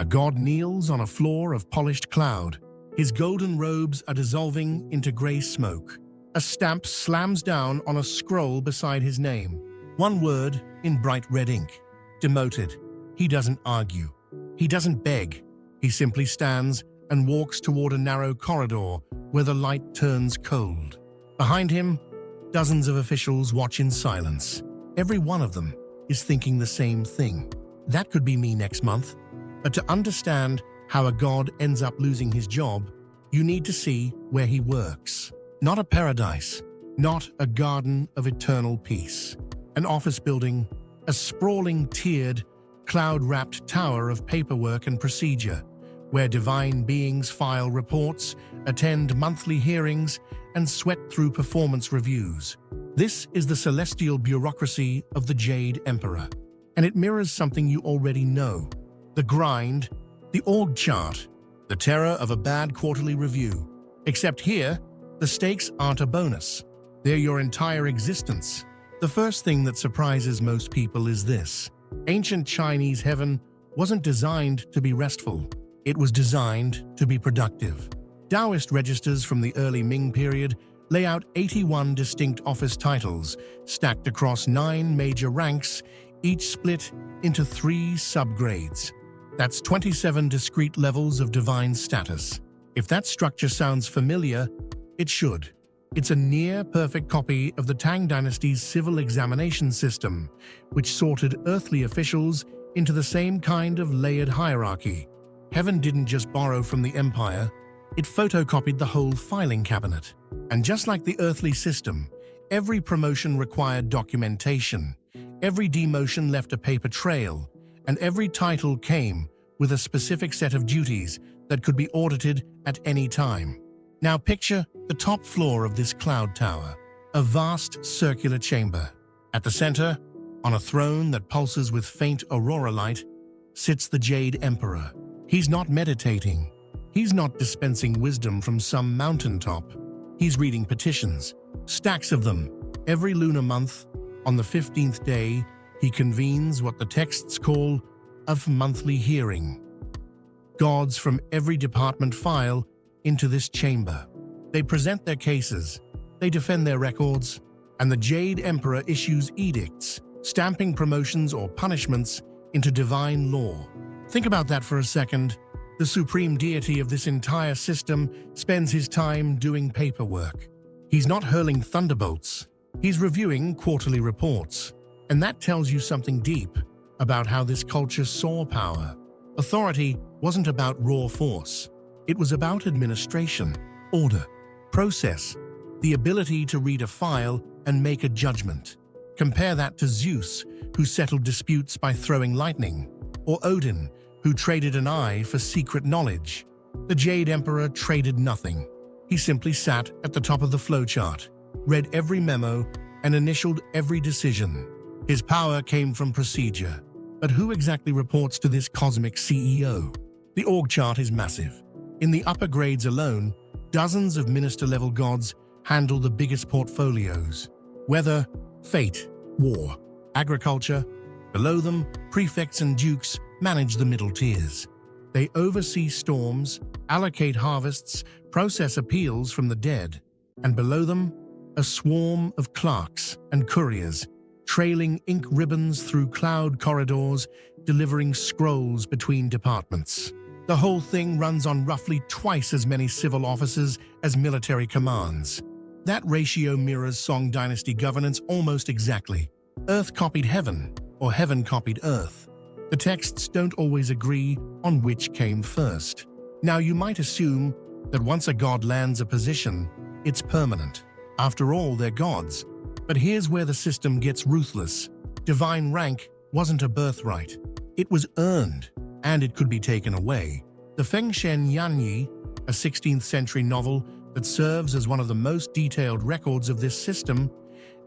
A god kneels on a floor of polished cloud. His golden robes are dissolving into gray smoke. A stamp slams down on a scroll beside his name. One word in bright red ink. Demoted. He doesn't argue. He doesn't beg. He simply stands and walks toward a narrow corridor where the light turns cold. Behind him, dozens of officials watch in silence. Every one of them is thinking the same thing. That could be me next month. But to understand how a god ends up losing his job, you need to see where he works. Not a paradise, not a garden of eternal peace. An office building, a sprawling, tiered, cloud-wrapped tower of paperwork and procedure, where divine beings file reports, attend monthly hearings, and sweat through performance reviews. This is the celestial bureaucracy of the Jade Emperor, and it mirrors something you already know. The grind, the org chart, the terror of a bad quarterly review. Except here, the stakes aren't a bonus. They're your entire existence. The first thing that surprises most people is this. Ancient Chinese heaven wasn't designed to be restful. It was designed to be productive. Taoist registers from the early Ming period lay out 81 distinct office titles, stacked across 9 major ranks, each split into 3 subgrades. That's 27 discrete levels of divine status. If that structure sounds familiar, it should. It's a near-perfect copy of the Tang dynasty's civil examination system, which sorted earthly officials into the same kind of layered hierarchy. Heaven didn't just borrow from the empire, it photocopied the whole filing cabinet. And just like the earthly system, every promotion required documentation, every demotion left a paper trail, and every title came with a specific set of duties that could be audited at any time. Now picture the top floor of this cloud tower, a vast circular chamber. At the center, on a throne that pulses with faint aurora light, sits the Jade Emperor. He's not meditating. He's not dispensing wisdom from some mountaintop. He's reading petitions, stacks of them. Every lunar month, on the 15th day, he convenes what the texts call a monthly hearing. Gods from every department file into this chamber. They present their cases, they defend their records, and the Jade Emperor issues edicts, stamping promotions or punishments into divine law. Think about that for a second. The supreme deity of this entire system spends his time doing paperwork. He's not hurling thunderbolts, he's reviewing quarterly reports. And that tells you something deep about how this culture saw power. Authority wasn't about raw force. It was about administration, order, process, the ability to read a file and make a judgment. Compare that to Zeus, who settled disputes by throwing lightning, or Odin, who traded an eye for secret knowledge. The Jade Emperor traded nothing. He simply sat at the top of the flowchart, read every memo, and initialed every decision. His power came from procedure. But who exactly reports to this cosmic CEO? The org chart is massive. In the upper grades alone, dozens of minister-level gods handle the biggest portfolios. Weather, fate, war, agriculture. Below them, prefects and dukes manage the middle tiers. They oversee storms, allocate harvests, process appeals from the dead. And below them, a swarm of clerks and couriers, trailing ink ribbons through cloud corridors, delivering scrolls between departments. The whole thing runs on roughly twice as many civil officers as military commands. That ratio mirrors Song Dynasty governance almost exactly. Earth copied heaven, or heaven copied Earth. The texts don't always agree on which came first. Now you might assume that once a god lands a position, it's permanent. After all, they're gods. But here's where the system gets ruthless. Divine rank wasn't a birthright. It was earned, and it could be taken away. The Feng Shen Yanyi, a 16th century novel that serves as one of the most detailed records of this system,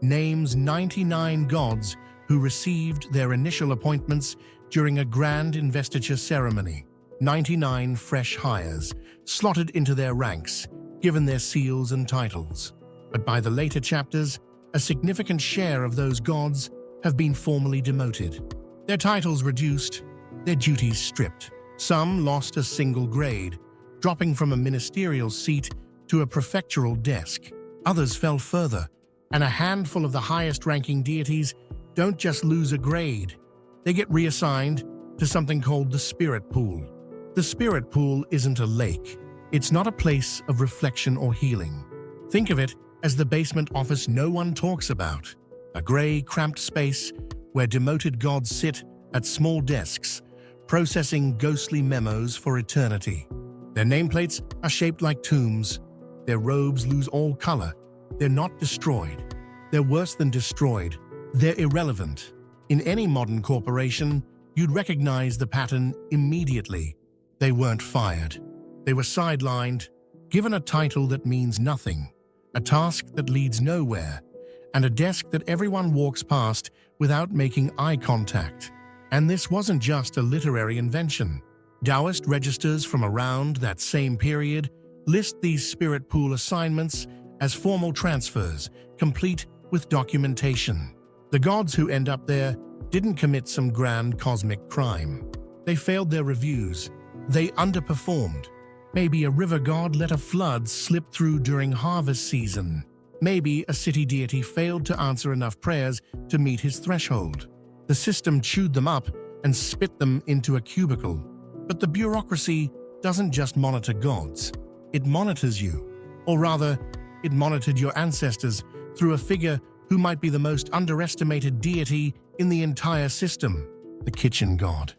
names 99 gods who received their initial appointments during a grand investiture ceremony. 99 fresh hires, slotted into their ranks, given their seals and titles. But by the later chapters, a significant share of those gods have been formally demoted. Their titles reduced, their duties stripped. Some lost a single grade, dropping from a ministerial seat to a prefectural desk. Others fell further, and a handful of the highest-ranking deities don't just lose a grade. They get reassigned to something called the Spirit Pool. The Spirit Pool isn't a lake. It's not a place of reflection or healing. Think of it as the basement office no one talks about. A gray, cramped space where demoted gods sit at small desks, processing ghostly memos for eternity. Their nameplates are shaped like tombs. Their robes lose all color. They're not destroyed. They're worse than destroyed. They're irrelevant. In any modern corporation, you'd recognize the pattern immediately. They weren't fired. They were sidelined, given a title that means nothing, a task that leads nowhere, and a desk that everyone walks past without making eye contact. And this wasn't just a literary invention. Taoist registers from around that same period list these spirit pool assignments as formal transfers, complete with documentation. The gods who end up there didn't commit some grand cosmic crime. They failed their reviews. They underperformed. Maybe a river god let a flood slip through during harvest season. Maybe a city deity failed to answer enough prayers to meet his threshold. The system chewed them up and spit them into a cubicle. But the bureaucracy doesn't just monitor gods. It monitors you. Or rather, it monitored your ancestors through a figure who might be the most underestimated deity in the entire system, the kitchen god.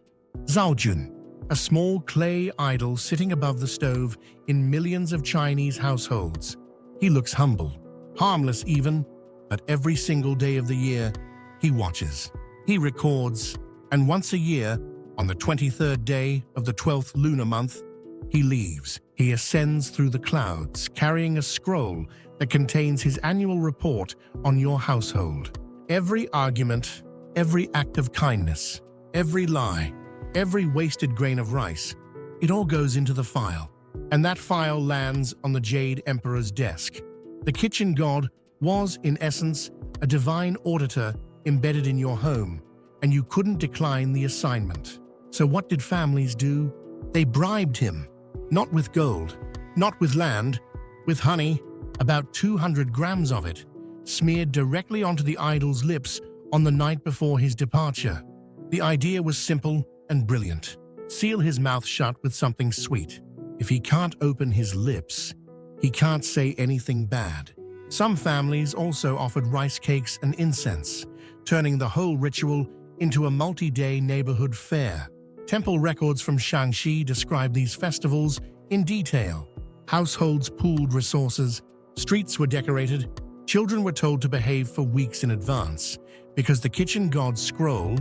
Zhaojun, a small clay idol sitting above the stove in millions of Chinese households. He looks humble, harmless even, but every single day of the year, he watches. He records, and once a year, on the 23rd day of the 12th lunar month, he leaves. He ascends through the clouds, carrying a scroll that contains his annual report on your household. Every argument, every act of kindness, every lie, every wasted grain of rice, it all goes into the file. And that file lands on the Jade Emperor's desk. The kitchen god was, in essence, a divine auditor embedded in your home, and you couldn't decline the assignment. So what did families do? They bribed him. Not with gold, not with land, with honey, about 200 grams of it, smeared directly onto the idol's lips on the night before his departure. The idea was simple and brilliant. Seal his mouth shut with something sweet. If he can't open his lips, he can't say anything bad. Some families also offered rice cakes and incense, turning the whole ritual into a multi-day neighborhood fair. Temple records from Shaanxi describe these festivals in detail. Households pooled resources, streets were decorated, children were told to behave for weeks in advance because the kitchen god's scroll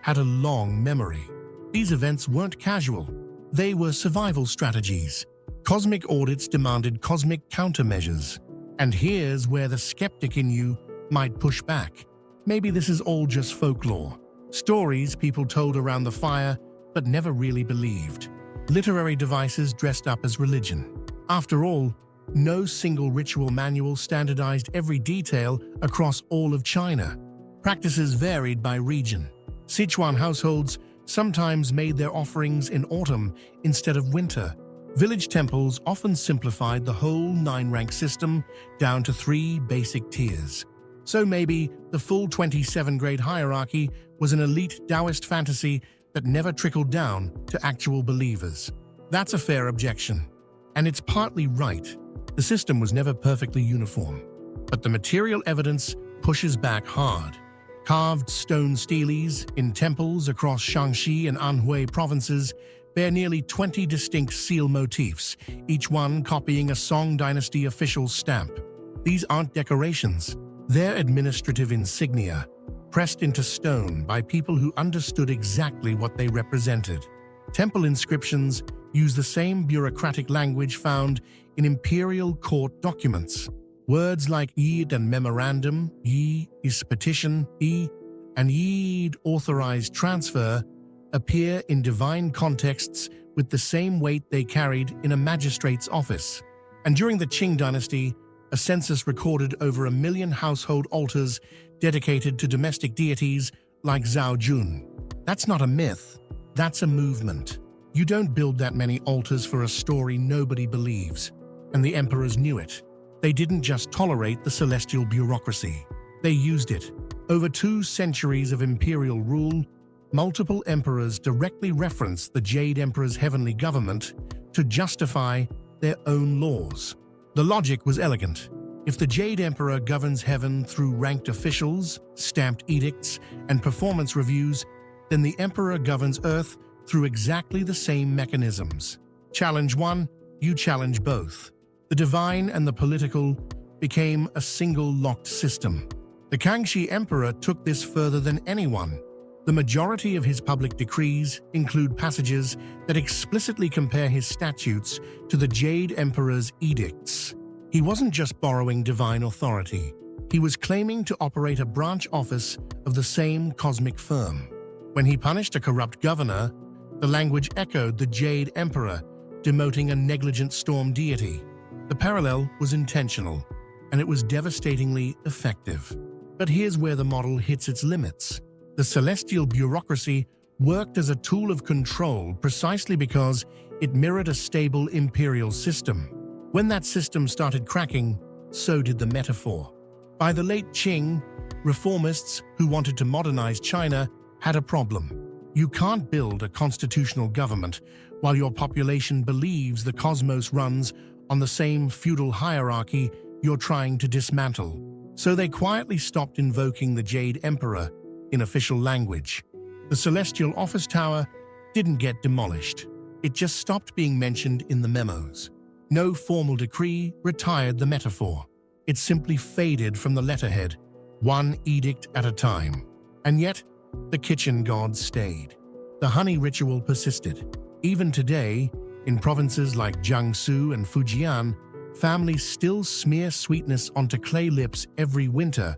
had a long memory. These events weren't casual. They were survival strategies. Cosmic audits demanded cosmic countermeasures. And here's where the skeptic in you might push back. Maybe this is all just folklore. Stories people told around the fire but never really believed. Literary devices dressed up as religion. After all, no single ritual manual standardized every detail across all of China. Practices varied by region. Sichuan households sometimes made their offerings in autumn instead of winter. Village temples often simplified the whole 9-rank system down to 3 basic tiers. So maybe the full 27-grade hierarchy was an elite Taoist fantasy that never trickled down to actual believers. That's a fair objection. And it's partly right. The system was never perfectly uniform. But the material evidence pushes back hard. Carved stone steles in temples across Shaanxi and Anhui provinces bear nearly 20 distinct seal motifs, each one copying a Song Dynasty official stamp. These aren't decorations. They're administrative insignia, pressed into stone by people who understood exactly what they represented. Temple inscriptions use the same bureaucratic language found in imperial court documents. Words like Yid and memorandum, Yi is petition, Yi, and Yid authorized transfer appear in divine contexts with the same weight they carried in a magistrate's office. And during the Qing dynasty, a census recorded over 1 million household altars dedicated to domestic deities like Zhaojun. That's not a myth, that's a movement. You don't build that many altars for a story nobody believes, and the emperors knew it. They didn't just tolerate the celestial bureaucracy. They used it. Over 2 centuries of imperial rule, multiple emperors directly referenced the Jade Emperor's heavenly government to justify their own laws. The logic was elegant. If the Jade Emperor governs heaven through ranked officials, stamped edicts, and performance reviews, then the Emperor governs Earth through exactly the same mechanisms. Challenge one, you challenge both. The divine and the political became a single locked system. The Kangxi Emperor took this further than anyone. The majority of his public decrees include passages that explicitly compare his statutes to the Jade Emperor's edicts. He wasn't just borrowing divine authority. He was claiming to operate a branch office of the same cosmic firm. When he punished a corrupt governor, the language echoed the Jade Emperor, demoting a negligent storm deity. The parallel was intentional, and it was devastatingly effective. But here's where the model hits its limits. The celestial bureaucracy worked as a tool of control precisely because it mirrored a stable imperial system. When that system started cracking, so did the metaphor. By the late Qing, reformists who wanted to modernize China had a problem. You can't build a constitutional government while your population believes the cosmos runs on the same feudal hierarchy you're trying to dismantle. So they quietly stopped invoking the Jade Emperor in official language. The Celestial Office Tower didn't get demolished. It just stopped being mentioned in the memos. No formal decree retired the metaphor. It simply faded from the letterhead, one edict at a time. And yet, the kitchen gods stayed. The honey ritual persisted. Even today, in provinces like Jiangsu and Fujian, families still smear sweetness onto clay lips every winter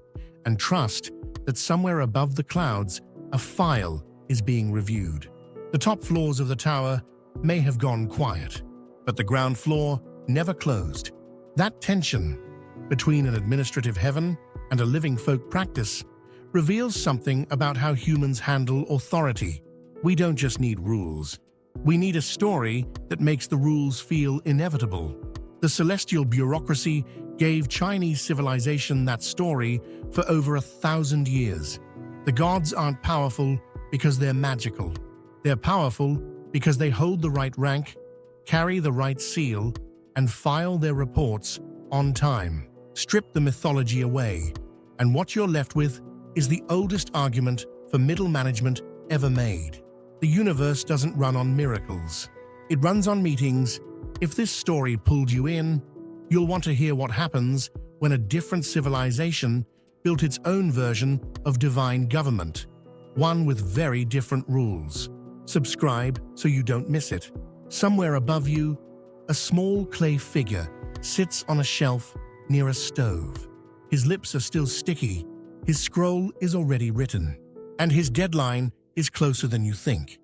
and trust that somewhere above the clouds, a file is being reviewed. The top floors of the tower may have gone quiet, but the ground floor never closed. That tension between an administrative heaven and a living folk practice reveals something about how humans handle authority. We don't just need rules. We need a story that makes the rules feel inevitable. The celestial bureaucracy gave Chinese civilization that story for over 1,000 years. The gods aren't powerful because they're magical. They're powerful because they hold the right rank, carry the right seal, and file their reports on time. Strip the mythology away, and what you're left with is the oldest argument for middle management ever made. The universe doesn't run on miracles. It runs on meetings. If this story pulled you in, you'll want to hear what happens when a different civilization built its own version of divine government, one with very different rules. Subscribe so you don't miss it. Somewhere above you, a small clay figure sits on a shelf near a stove. His lips are still sticky, his scroll is already written, and his deadline is closer than you think.